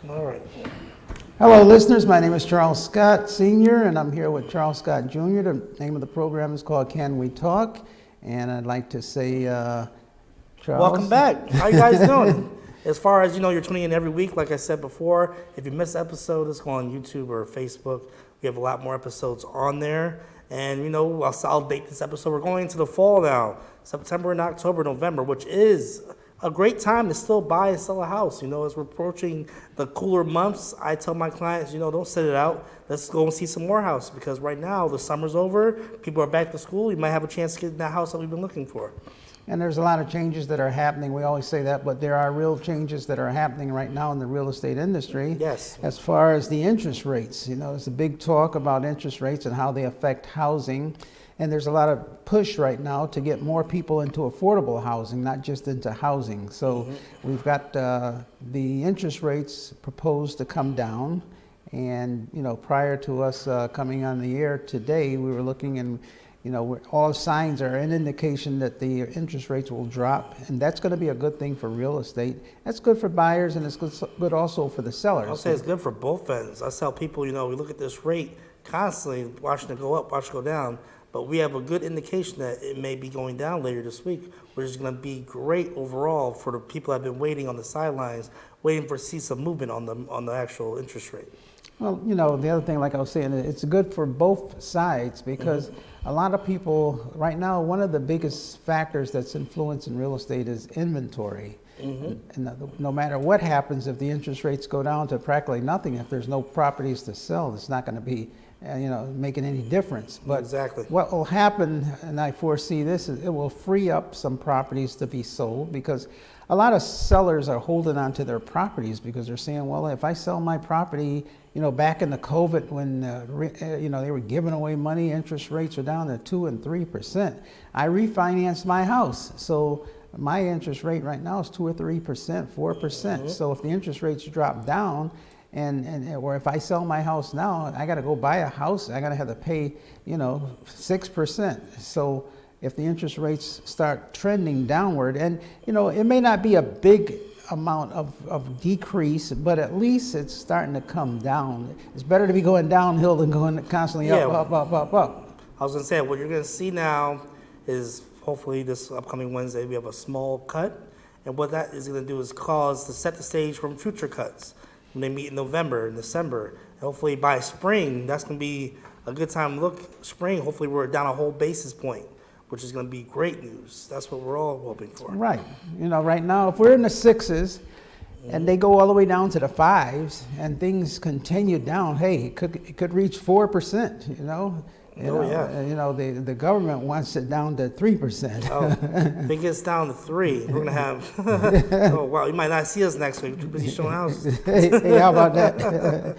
All right. Hello, listeners. My name is Charles Scott, Sr., and I'm here with Charles Scott, Jr. The name of the program is called Can We Talk? And I'd like to say, Charles. Welcome back. How you guys doing? As far as you're tuning in every week, like I said before, if you miss an episode, it's go on YouTube or Facebook. We have a lot more episodes on there. And, I'll date this episode. We're going into the fall now, September and October, November, which is a great time to still buy and sell a house. As we're approaching the cooler months, I tell my clients, don't sit it out. Let's go and see some more house because right now the summer's over. People are back to school. You might have a chance to get in that house that we've been looking for. And there's a lot of changes that are happening. We always say that, but there are real changes that are happening right now in the real estate industry. Yes. As far as the interest rates, there's a big talk about interest rates and how they affect housing. And there's a lot of push right now to get more people into affordable housing, not just into housing. So we've got the interest rates proposed to come down. And, prior to us coming on the air today, we were looking and all signs are an indication that the interest rates will drop, and that's going to be a good thing for real estate. That's good for buyers, and it's good also for the sellers. I'll say it's good for both ends. I tell people, we look at this rate constantly, watching it go up, watching it go down, but we have a good indication that it may be going down later this week, which is going to be great overall for the people that have been waiting on the sidelines, waiting for see some movement on the actual interest rate. Well, the other thing, like I was saying, it's good for both sides because a lot of people, right now, one of the biggest factors that's influencing real estate is inventory. And no matter what happens, if the interest rates go down to practically nothing, if there's no properties to sell, it's not going to be, making any difference. But exactly. What will happen, and I foresee this, is it will free up some properties to be sold because a lot of sellers are holding on to their properties because they're saying, well, if I sell my property, back in the COVID when, they were giving away money, interest rates are down to 2 and 3%. I refinanced my house. So my interest rate right now is 2 or 3%, 4%. So if the interest rates drop down, or if I sell my house now, I got to go buy a house. I got to have to pay, 6%. So if the interest rates start trending downward, and it may not be a big amount of decrease, but at least it's starting to come down. It's better to be going downhill than going constantly up. I was going to say, what you're going to see now is hopefully this upcoming Wednesday we have a small cut, and what that is going to do is set the stage for future cuts when they meet in November and December. And hopefully by spring, that's going to be a good time to look. Spring, hopefully we're down a whole basis point, which is going to be great news. That's what we're all hoping for. Right. Right now, if we're in the 6s and they go all the way down to the 5s and things continue down, hey, it could reach 4%, the government wants it down to 3%. If it gggets down to 3, we're going to have, oh, wow, you might not see us next week. We're too busy showing houses. Hey, how about that?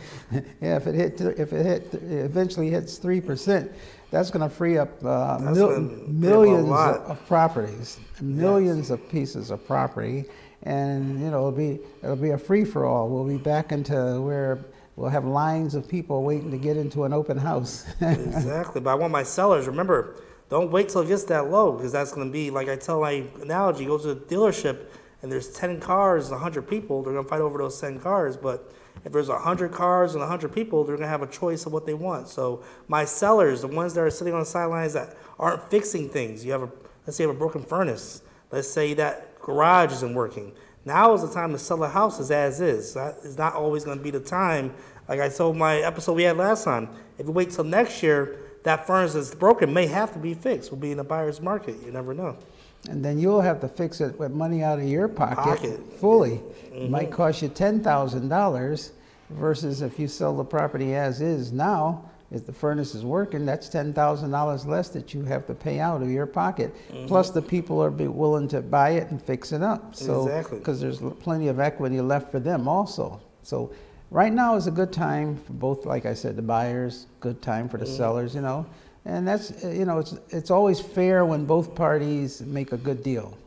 Yeah, if it eventually hits 3%, that's going to free up millions of properties, millions of pieces of property, and it'll be a free for all. We'll be back into where we'll have lines of people waiting to get into an open house. Exactly, but I want my sellers, remember, don't wait till it gets that low because that's going to be, like I tell my analogy, go to a dealership and there's 10 cars, 100 people, they're going to fight over those 10 cars, but if there's 100 cars and 100 people, they're going to have a choice of what they want. So my sellers, the ones that are sitting on the sidelines that aren't fixing things, let's say you have a broken furnace. Let's say that garage isn't working. Now is the time to sell the houses as is. That is not always going to be the time. Like I told my episode we had last time, if you wait till next year, that furnace that's broken may have to be fixed. We'll be in a buyer's market. You never know. And then you'll have to fix it with money out of your pocket. Fully. It might cost you $10,000 versus if you sell the property as is now, if the furnace is working, that's $10,000 less that you have to pay out of your pocket. Plus the people are willing to buy it and fix it up. So, exactly. Because there's plenty of equity left for them also. So right now is a good time for both, like I said, the buyers, good time for the sellers, And that's, it's always fair when both parties make a good deal.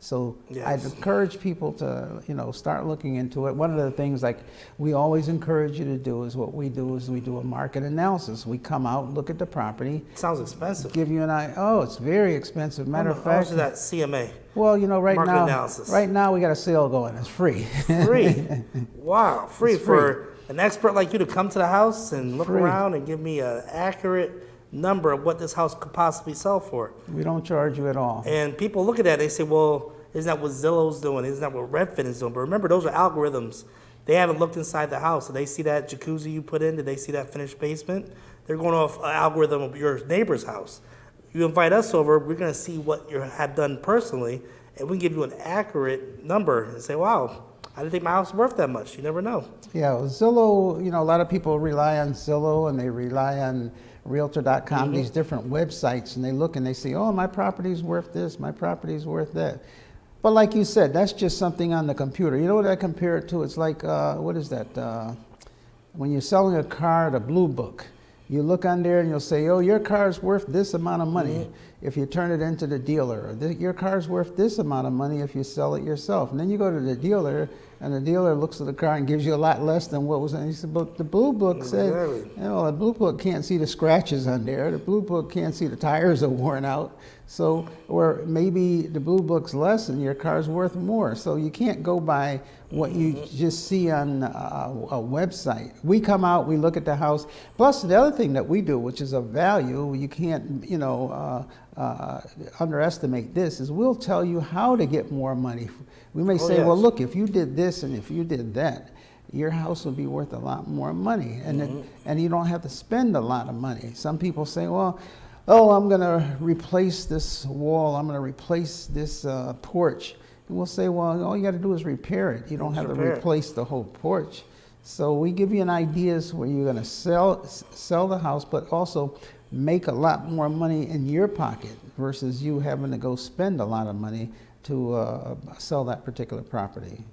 So Yes. I'd encourage people to, start looking into it. One of the things like we always encourage you to do is what we do is we do a market analysis. We come out, look at the property, Sounds expensive. give you an idea. Oh, it's very expensive. Matter of How much fact, is that CMA? well, Market analysis. right now we got a sale going. It's free. Free. Wow, free It's for an expert like you to come to the house and look Free. around and give me an accurate number of what this house could possibly sell for. We don't charge you at all. And people look at that, they say, well, isn't that what Zillow's doing? Isn't that what Redfin is doing? But remember, those are algorithms. They haven't looked inside the house. So they see that jacuzzi you put in. Did they see that finished basement? They're going off an algorithm of your neighbor's house. You invite us over, we're going to see what you have done personally, and we can give you an accurate number and say, wow, I didn't think my house was worth that much. You never know. Yeah, well, Zillow, a lot of people rely on Zillow and they rely on Realtor.com, these different websites, and they look and they say, oh, my property's worth this, my property's worth that. But like you said, that's just something on the computer. You know what I compare it to? It's like, what is that? When you're selling a car, the Blue Book. You look on there and you'll say, oh, your car's worth this amount of money if you turn it into the dealer. Or your car's worth this amount of money if you sell it yourself. And then you go to the dealer, and the dealer looks at the car and gives you a lot less than what was in it. He said, but the Blue Book said, the Blue Book can't see the scratches on there. The Blue Book can't see the tires are worn out. So, or maybe the Blue Book's less and your car's worth more. So you can't go by what you just see on a website. We come out, we look at the house. Plus the other thing that we do, which is of value, you can't, underestimate this, is we'll tell you how to get more money. We may say, well, look, if you did this and if you did that, your house will be worth a lot more money, and you don't have to spend a lot of money. Some people say, well, oh, I'm going to replace this wall, I'm going to replace this porch. And we'll say, well, all you got to do is repair it. You don't have to replace the whole porch. So we give you an ideas where you're going to sell the house, but also make a lot more money in your pocket versus you having to go spend a lot of money to sell that particular property.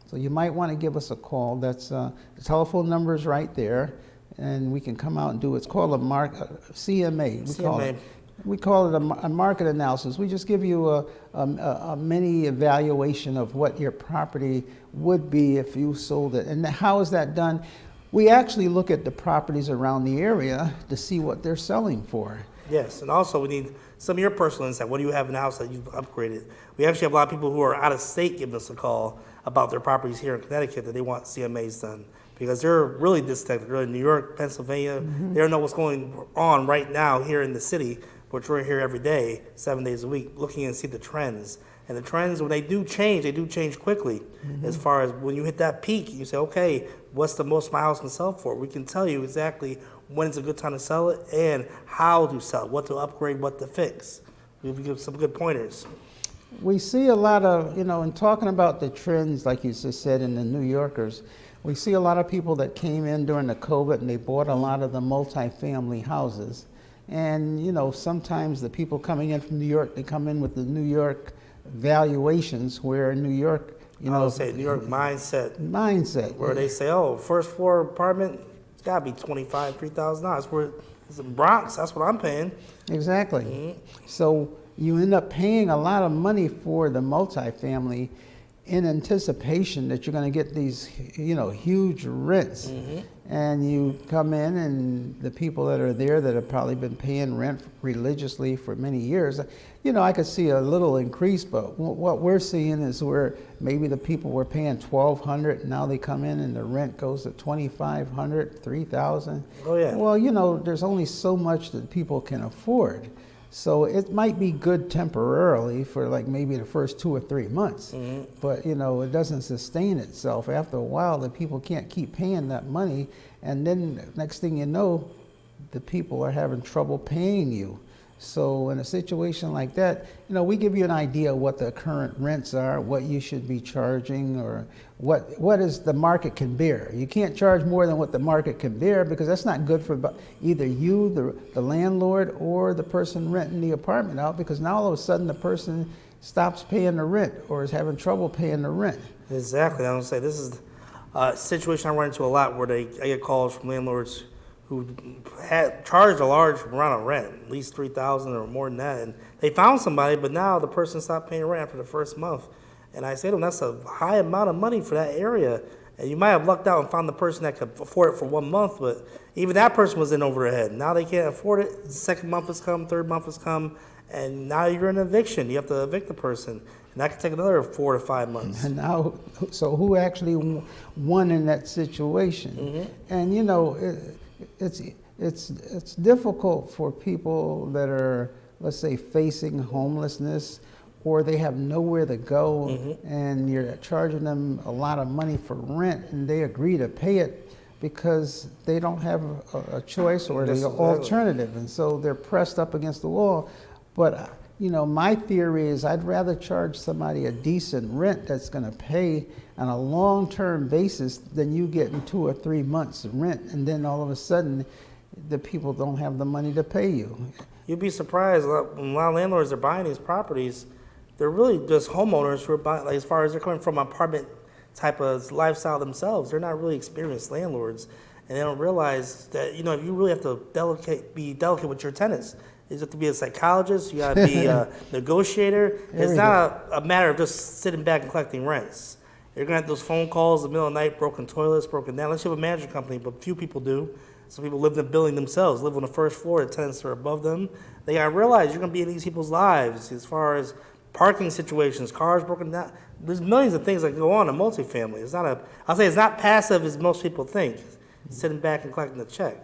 So you might want to give us a call. That's the telephone number is right there, and we can come out and do it. It's called a CMA. We call it a market analysis. We just give you a mini evaluation of what your property would be if you sold it. And how is that done? We actually look at the properties around the area to see what they're selling for. Yes, and also we need some of your personal insight. What do you have in the house that you've upgraded? We actually have a lot of people who are out of state giving us a call about their properties here in Connecticut that they want CMAs done because they're really disconnected. They're in New York, Pennsylvania. They don't know what's going on right now here in the city, which we're here every day, 7 days a week, looking and see the trends. And the trends, when they do change quickly. As far as when you hit that peak, you say, okay, what's the most my house can sell for? We can tell you exactly when it's a good time to sell it and how to sell it, what to upgrade, what to fix. We give some good pointers. We see a lot of, in talking about the trends, like you just said, in the New Yorkers, we see a lot of people that came in during the COVID and they bought a lot of the multifamily houses. And, sometimes the people coming in from New York, they come in with the New York valuations, where in New York, I would say New York mindset. Where they say, oh, first floor apartment, it's got to be $25,000, $3,000. Where it's in Bronx, that's what I'm paying. Exactly. So you end up paying a lot of money for the multifamily in anticipation that you're going to get these, huge rents. And you come in, and the people that are there that have probably been paying rent religiously for many years, I could see a little increase, but what we're seeing is where maybe the people were paying $1,200, and now they come in and the rent goes to $2,500, $3,000. Oh yeah. Well, there's only so much that people can afford. So it might be good temporarily for like maybe the first 2 or 3 months, but it doesn't sustain itself. After a while, the people can't keep paying that money, and then next thing you know, the people are having trouble paying you. So in a situation like that, we give you an idea what the current rents are, what you should be charging, or what is the market can bear. You can't charge more than what the market can bear, because that's not good for either you, the landlord, or the person renting the apartment out, because now all of a sudden the person stops paying the rent or is having trouble paying the rent. Exactly. I would say this is a situation I run into a lot where I get calls from landlords who had charged a large amount of rent, at least $3,000 or more than that, and they found somebody, but now the person stopped paying rent after the first month. And I said to them, that's a high amount of money for that area, and you might have lucked out and found the person that could afford it for 1 month, but even that person was in over their head. Now they can't afford it. The second month has come, third month has come, and now you're in eviction. You have to evict the person, and that could take another 4 to 5 months. And now, so who actually won in that situation? And you know, it's difficult for people that are, let's say, facing homelessness, or they have nowhere to go, and you're charging them a lot of money for rent, and they agree to pay it because they don't have a choice or the alternative, and so they're pressed up against the wall. But you know, my theory is I'd rather charge somebody a decent rent that's going to pay on a long-term basis than you getting 2 or 3 months of rent, and then all of a sudden the people don't have the money to pay you. You'd be surprised, a lot of landlords are buying these properties. They're really just homeowners who are buying, like, as far as they're coming from apartment type of lifestyle themselves. They're not really experienced landlords, and they don't realize that, you know, you really have to be delicate with your tenants. You have to be a psychologist. You got to be a negotiator. It's not a matter of just sitting back and collecting rents. You're going to have those phone calls in the middle of the night, broken toilets, broken down. Unless you have a management company, but few people do. Some people live in the building themselves, live on the first floor. The tenants are above them. They got to realize you're going to be in these people's lives as far as parking situations, cars broken down. There's millions of things that go on in multifamily. I'll say it's not passive as most people think, sitting back and collecting the check.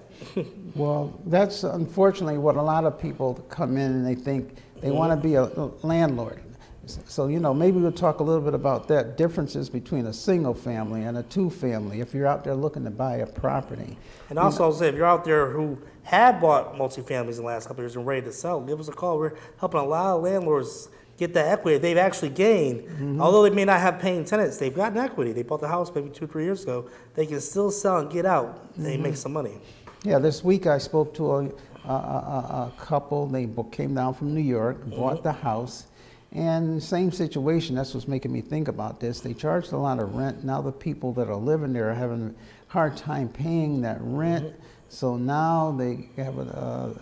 Well, that's unfortunately what a lot of people come in and they think they want to be a landlord. So, you know, maybe we'll talk a little bit about that, differences between a single family and a two family if you're out there looking to buy a property. And also, I'll say, if you're out there who had bought multifamilies in the last couple of years and ready to sell, give us a call. We're helping a lot of landlords get that equity they've actually gained. Although they may not have paying tenants, they've gotten equity. They bought the house maybe 2 or 3 years ago. They can still sell and get out. They make some money. Yeah, this week I spoke to a couple. They came down from New York, bought the house, and same situation. That's what's making me think about this. They charged a lot of rent. Now the people that are living there are having a hard time paying that rent. So now they have a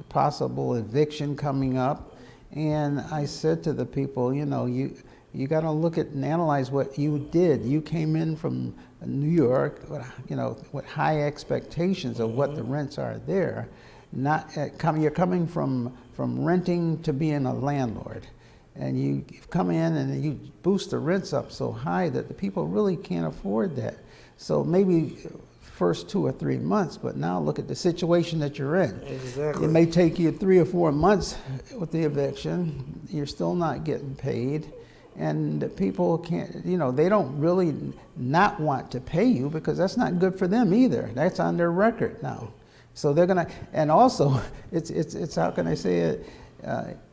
possible eviction coming up. And I said to the people, you know, you got to look at and analyze what you did. You came in from New York, you know, with high expectations of what the rents are there. You're coming from renting to being a landlord, and you come in and you boost the rents up so high that the people really can't afford that. So maybe first 2 or 3 months, but now look at the situation that you're in. Exactly. It may take you 3 or 4 months with the eviction. You're still not getting paid. And people can't, you know, they don't really not want to pay you because that's not good for them either. That's on their record now. So they're gonna, and also, it's how can I say it?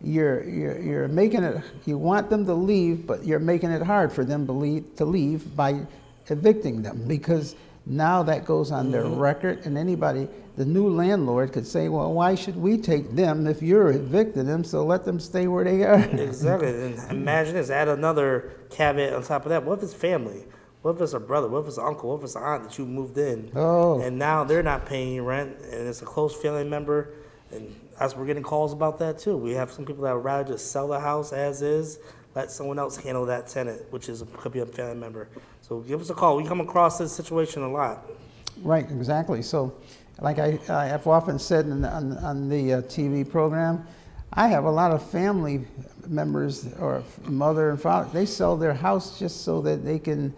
You're making it. You want them to leave, but you're making it hard for them to leave by evicting them because now that goes on their record, and anybody, the new landlord could say, well, why should we take them if you're evicting them, so let them stay where they are. Exactly. And imagine this, add another caveat on top of that. What if it's family? What if it's a brother? What if it's an uncle? What if it's an aunt that you moved in? Oh. And now they're not paying you rent, and it's a close family member, and we're getting calls about that too. We have some people that would rather just sell the house as is, let someone else handle that tenant, which could be a family member. So give us a call. We come across this situation a lot. Right, exactly. So, like I've often said on the TV program, I have a lot of family members or mother and father. They sell their house just so that they can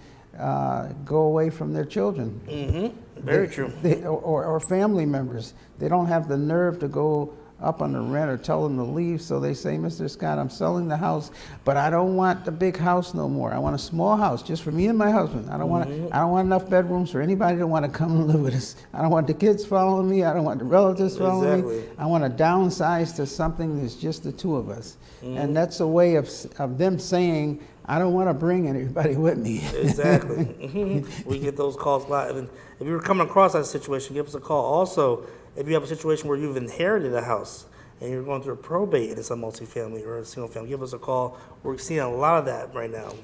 go away from their children. Very true. Or family members. They don't have the nerve to go up on the rent or tell them to leave, so they say, Mr. Scott, I'm selling the house, but I don't want the big house no more. I want a small house just for me and my husband. I don't want enough bedrooms for anybody to want to come and live with us. I don't want the kids following me. I don't want the relatives following me. I want to downsize to something that's just the two of us. And that's a way of them saying, I don't want to bring anybody with me. Exactly. We get those calls a lot. And if you're coming across that situation, give us a call. Also, if you have a situation where you've inherited a house and you're going through a probate and it's a multifamily or a single family, give us a call. We're seeing a lot of that right now.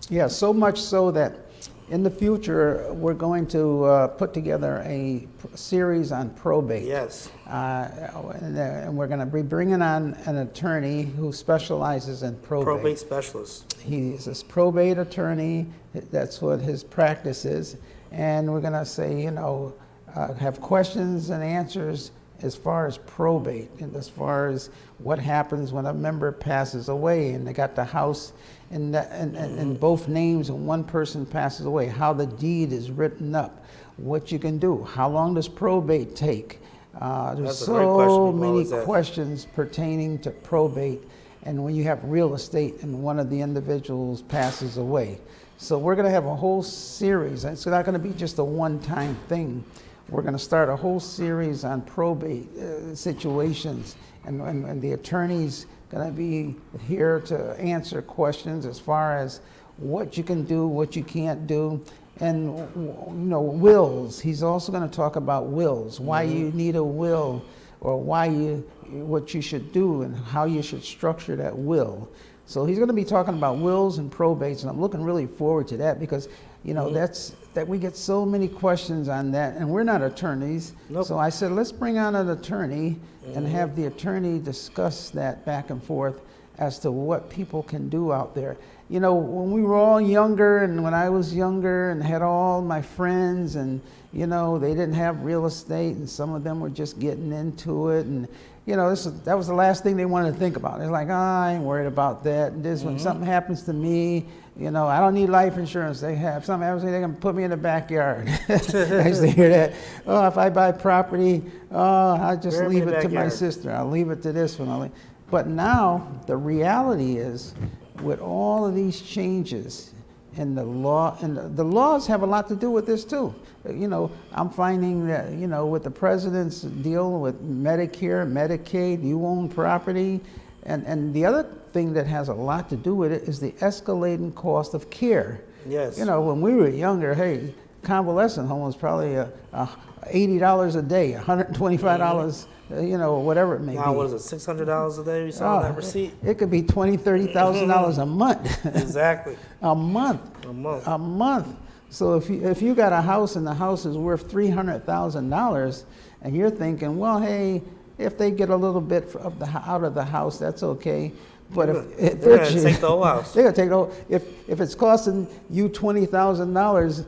Yeah, so much so that in the future, we're going to put together a series on probate. Yes. And we're going to be bringing on an attorney who specializes in probate. Probate specialist. He's a probate attorney. That's what his practice is. And we're going to say, have questions and answers as far as probate and as far as what happens when a member passes away and they got the house in both names and one person passes away, how the deed is written up, what you can do, how long does probate take. There's That's a great question so people many always ask. questions pertaining to probate and when you have real estate and one of the individuals passes away. So we're going to have a whole series. It's not going to be just a one-time thing. We're going to start a whole series on probate situations, and the attorney's going to be here to answer questions as far as what you can do, what you can't do, and wills. He's also going to talk about wills, why you need a will, or what you should do and how you should structure that will. So he's going to be talking about wills and probates, and I'm looking really forward to that because, that we get so many questions on that, and we're not attorneys. Nope. So I said, let's bring on an attorney and have the attorney discuss that back and forth as to what people can do out there. When we were all younger, and when I was younger and had all my friends, and they didn't have real estate, and some of them were just getting into it, and that was the last thing they wanted to think about. They're like, I ain't worried about that. And this, when something happens to me, I don't need life insurance. They have something happens to me, they can put me in the backyard. I used to hear that. Oh, if I buy property, I'll just Bury me in leave the it to my backyard. sister. I'll leave it to this one. But now the reality is, with all of these changes in the law, and the laws have a lot to do with this too. I'm finding that, with the president's deal with Medicare, Medicaid, you own property, and the other thing that has a lot to do with it is the escalating cost of care. Yes. When we were younger, hey, convalescent home was probably $80 a day, $125, whatever it may Now, be. what is it, $600 a day we saw that receipt? It could be $20,000, $30,000 a month. Exactly. A month. A month. A month. So if you got a house and the house is worth $300,000, and you're thinking, well, hey, if they get a little bit out of the house, that's okay. But if They're going to take the whole house. they're gonna take the whole. If it's costing you $20,000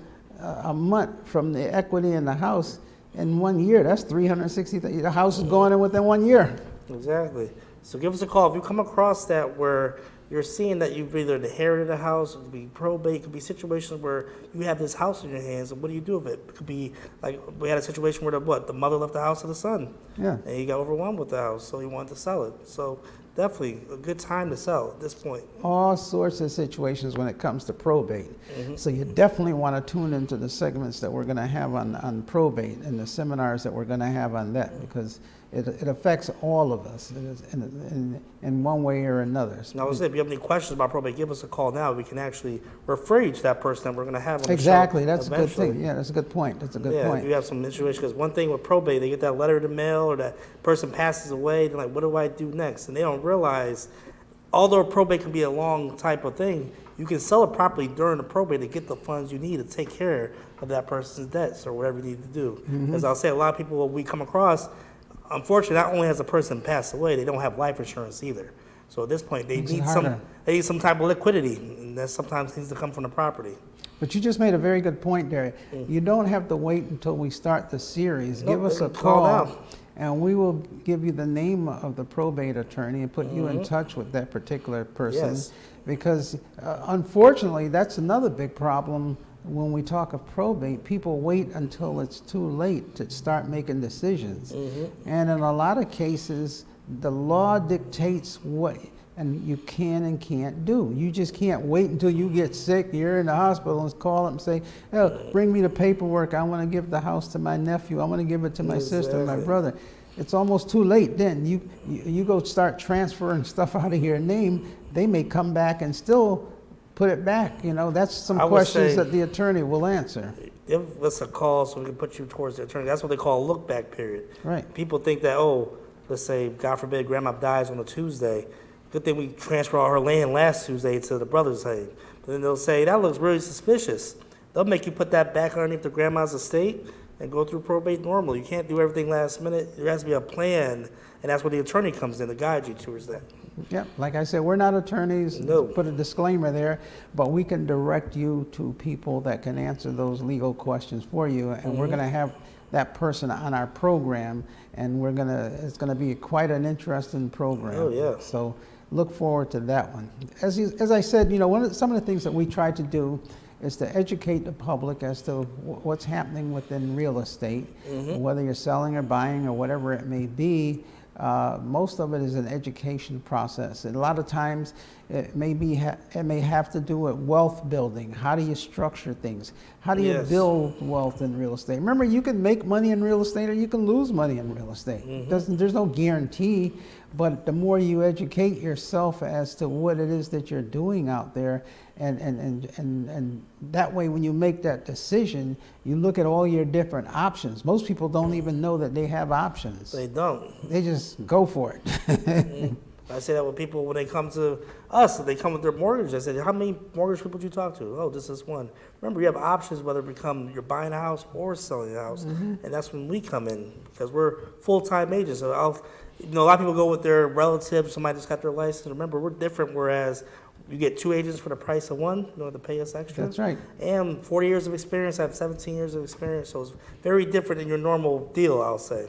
a month from the equity in the house, in 1 year, that's $360,000. The house is going in within 1 year. Exactly. So give us a call. If you come across that where you're seeing that you've either inherited a house, it could be probate, it could be situations where you have this house in your hands, and what do you do with it? It could be like we had a situation where the mother left the house to the son. Yeah. And he got overwhelmed with the house, so he wanted to sell it. So definitely a good time to sell at this point. All sorts of situations when it comes to probate. So you definitely want to tune into the segments that we're going to have on probate and the seminars that we're going to have on that, because it affects all of us in one way or another. Now, if you have any questions about probate, give us a call now. We can actually refer you to that person that we're going to have on the Exactly, show that's a good eventually. thing. Yeah, that's a good point. That's a good Yeah, point. if you have some situation, because one thing with probate, they get that letter in the mail or that person passes away, they're like, what do I do next? And they don't realize, although probate can be a long type of thing, you can sell it properly during the probate to get the funds you need to take care of that person's debts or whatever you need to do. As I'll say, a lot of people we come across, unfortunately, not only has a person passed away, they don't have life insurance either. So at this point, they Makes it need harder. some type of liquidity, and that sometimes needs to come from the property. But you just made a very good point there. You don't have to wait until we start the series. Nope, Give us a call call, now. and we will give you the name of the probate attorney and put you in touch with that particular person. Yes. Because unfortunately, that's another big problem when we talk of probate. People wait until it's too late to start making decisions. And in a lot of cases, the law dictates what and you can and can't do. You just can't wait until you get sick, you're in the hospital, and call up and say, oh, bring me the paperwork. I want to give the house to my nephew. I want to give it to my sister, my Exactly. brother. It's almost too late then. You go start transferring stuff out of your name, they may come back and still put it back. That's some I would questions say- that the attorney will answer. Give us a call so we can put you towards the attorney. That's what they call a look back period. Right. People think that, let's say, God forbid, grandma dies on a Tuesday. Good thing we transfer all her land last Tuesday to the brother's name. But then they'll say, that looks really suspicious. they'll make you put that back underneath the grandma's estate and go through probate normal. You can't do everything last minute. There has to be a plan, and that's where the attorney comes in to guide you towards that. Yep, like I said, we're not attorneys, No. put a disclaimer there, but we can direct you to people that can answer those legal questions for you, and we're gonna have that person on our program, and it's gonna be quite an interesting program. Oh, yeah. So look forward to that one. As I said, some of the things that we try to do is to educate the public as to what's happening within real estate, whether you're selling or buying or whatever it may be. Most of it is an education process. And a lot of times it may have to do with wealth building. How do you structure things? How do you Yes. build wealth in real estate? Remember, you can make money in real estate or you can lose money in real estate. There's no guarantee, but the more you educate yourself as to what it is that you're doing out there, and that way when you make that decision, you look at all your different options. Most people don't even know that they have options. They don't. They just go for it. I say that with people when they come to us, they come with their mortgage. I said, how many mortgage people do you talk to? Oh, this is one. Remember, you have options whether you're buying a house or selling a house, and that's when we come in because we're full-time agents. So a lot of people go with their relatives. Somebody just got their license. Remember, we're different. Whereas you get two agents for the price of one. You don't have to pay us extra. That's right. And 40 years of experience. I have 17 years of experience, so it's very different than your normal deal, I'll say.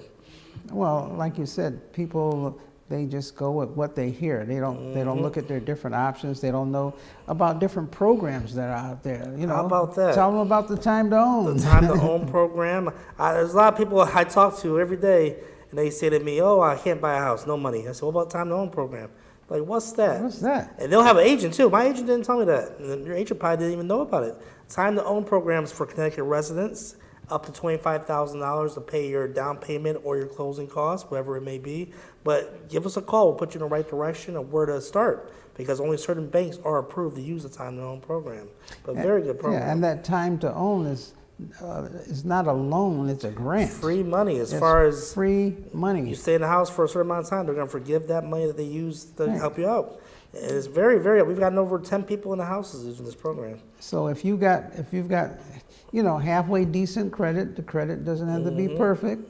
Well, like you said, people, they just go with what they hear. They don't look at their different options. They don't know about different programs that are out there. How about that? Tell them about the Time to Own. The Time to Own program. There's a lot of people I talk to every day, and they say to me, "Oh, I can't buy a house, no money." I said, "What about Time to Own program?" Like, what's that? What's that? And they'll have an agent too. My agent didn't tell me that. And your agent probably didn't even know about it. Time to Own programs for Connecticut residents, up to $25,000 to pay your down payment or your closing costs, whatever it may be. But give us a call. We'll put you in the right direction of where to start because only certain banks are approved to use the Time to Own program. But very good program. Yeah, and that Time to Own is not a loan; it's a grant. Free money as It's far as free money. you stay in the house for a certain amount of time, they're going to forgive that money that they use to help you out. And it's very, very, we've gotten over 10 people in the houses using this program. So if you've got halfway decent credit, the credit doesn't have to be perfect.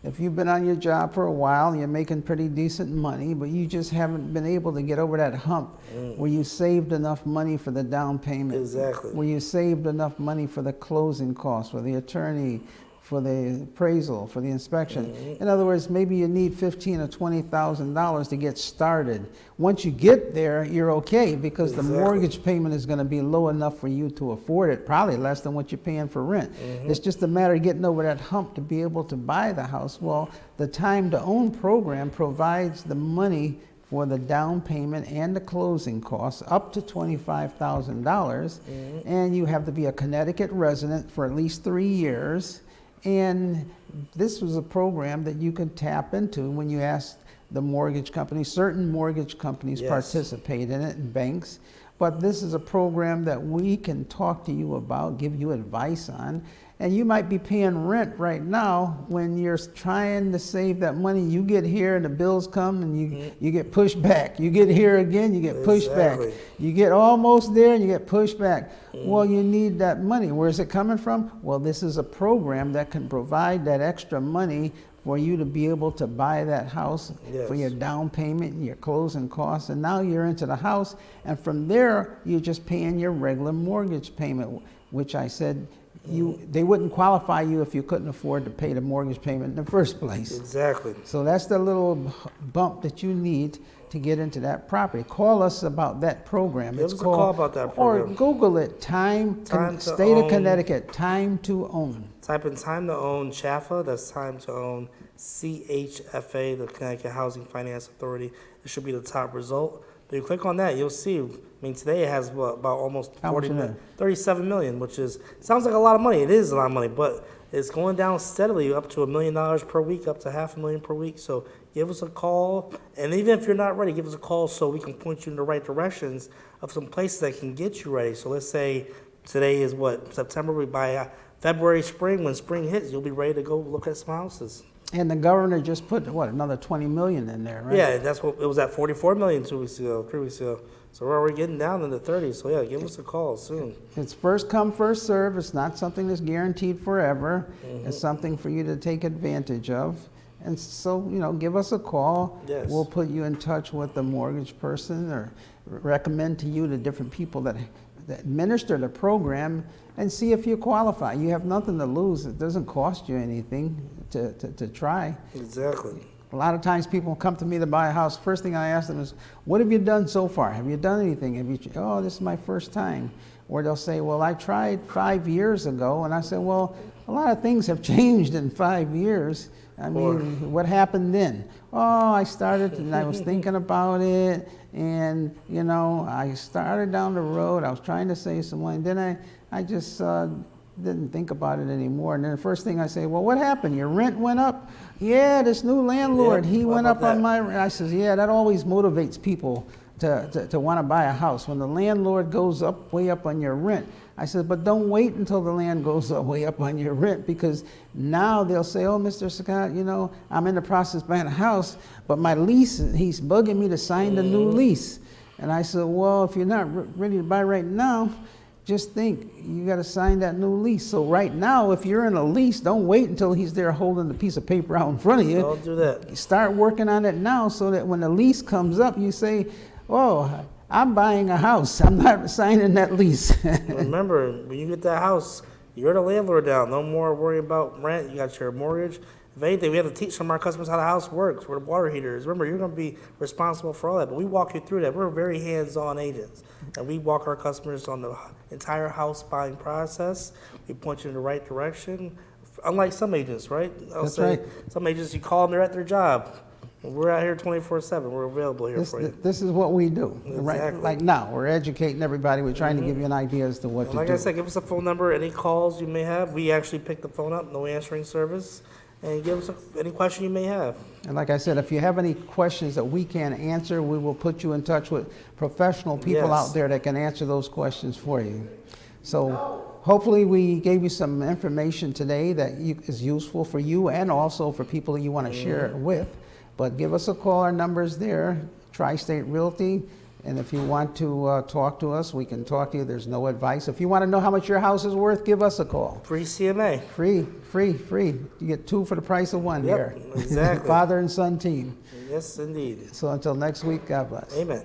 If you've been on your job for a while and you're making pretty decent money, but you just haven't been able to get over that hump where you saved enough money for the down payment, Exactly. where you saved enough money for the closing costs, for the attorney, for the appraisal, for the inspection. In other words, maybe you need $15,000 or $20,000 to get started. Once you get there, you're okay because the Exactly. mortgage payment is going to be low enough for you to afford it, probably less than what you're paying for rent. It's just a matter of getting over that hump to be able to buy the house. Well, the Time to Own program provides the money for the down payment and the closing costs up to $25,000, and you have to be a Connecticut resident for at least 3 years. And this was a program that you could tap into when you asked the mortgage company. Certain mortgage companies Yes. participate in it, and banks. But this is a program that we can talk to you about, give you advice on. And you might be paying rent right now when you're trying to save that money. You get here and the bills come and you get pushed back. You get here again, you get pushed back. Exactly. You get almost there and you get pushed back. Well, you need that money. Where is it coming from? Well, this is a program that can provide that extra money for you to be able to buy that house for your Yes. down payment and your closing costs. And now you're into the house, and from there, you're just paying your regular mortgage payment, which I said they wouldn't qualify you if you couldn't afford to pay the mortgage payment in the first place. Exactly. So that's the little bump that you need to get into that property. Call us about that program. Give us a call about that program. Or Google it, Time to State of Own. Connecticut, Time to Own. Type in Time to Own CHFA, that's Time to Own CHFA, the Connecticut Housing Finance Authority. It should be the top result. But you click on that, you'll see. I mean, today it has about almost How much is that? 37 million, which sounds like a lot of money. It is a lot of money, but it's going down steadily up to $1 million per week, up to $500,000 per week. So give us a call, and even if you're not ready, give us a call so we can point you in the right directions of some places that can get you ready. So let's say today is September. We buy February, spring. When spring hits, you'll be ready to go look at some houses. And the governor just put, what, another 20 million in there, right? Yeah, that's what it was at 44 million 2 weeks ago, 3 weeks ago. So we're already getting down in the 30s. So yeah, give us a call soon. It's first come, first serve. It's not something that's guaranteed forever. It's something for you to take advantage of. And so, you know, give us a call. Yes. We'll put you in touch with the mortgage person or recommend to you the different people that administer the program and see if you qualify. You have nothing to lose. It doesn't cost you anything to try. Exactly. A lot of times people come to me to buy a house. First thing I ask them is, what have you done so far? Have you done anything? Oh, this is my first time. Or they'll say, well, I tried 5 years ago. And I said, well, a lot of things have changed in 5 years. I mean, what happened then? Oh, I started and I was thinking about it. And, you know, I started down the road. I was trying to save some money. Then I just didn't think about it anymore. And then the first thing I say, well, what happened? Your rent went up? Yeah, this new landlord, he went up on my rent. I says, yeah, that always motivates people to want to buy a house. When the landlord goes up, way up on your rent. I said, but don't wait until the land goes up, way up on your rent, because now they'll say, oh, Mr. Scott, you know, I'm in the process of buying a house, but my lease, he's bugging me to sign the new lease. And I said, well, if you're not ready to buy right now, just think, you got to sign that new lease. So right now, if you're in a lease, don't wait until he's there holding the piece of paper out in front of you. Don't do that. Start working on it now so that when the lease comes up, you say, oh, I'm buying a house. I'm not signing that lease. Remember, when you get that house, you're the landlord now. No more worry about rent. You got your mortgage. If anything, we have to teach some of our customers how the house works, where the water heater is. Remember, you're going to be responsible for all that, but we walk you through that. We're very hands-on agents, and we walk our customers on the entire house buying process. We point you in the right direction, unlike some agents, right? That's right. Some agents, you call them, they're at their job. We're out here 24/7. We're available here for you. This is what we do. Exactly. Right, like now, we're educating everybody. We're trying to give you an idea as to what to Like do. I said, give us a phone number, any calls you may have. We actually pick the phone up, no answering service, and give us any question you may have. And like I said, if you have any questions that we can't answer, we will put you in touch with professional people Yes. out there that can answer those questions for you. So hopefully we gave you some information today that is useful for you and also for people that you want to share it with. But give us a call. Our number's there, Tri-State Realty. And if you want to talk to us, we can talk to you. There's no advice. If you want to know how much your house is worth, give us a call. Free CMA. Free. You get two for the price of one Yep, here. exactly. Father and son team. Yes, indeed. So until next week, God bless. Amen.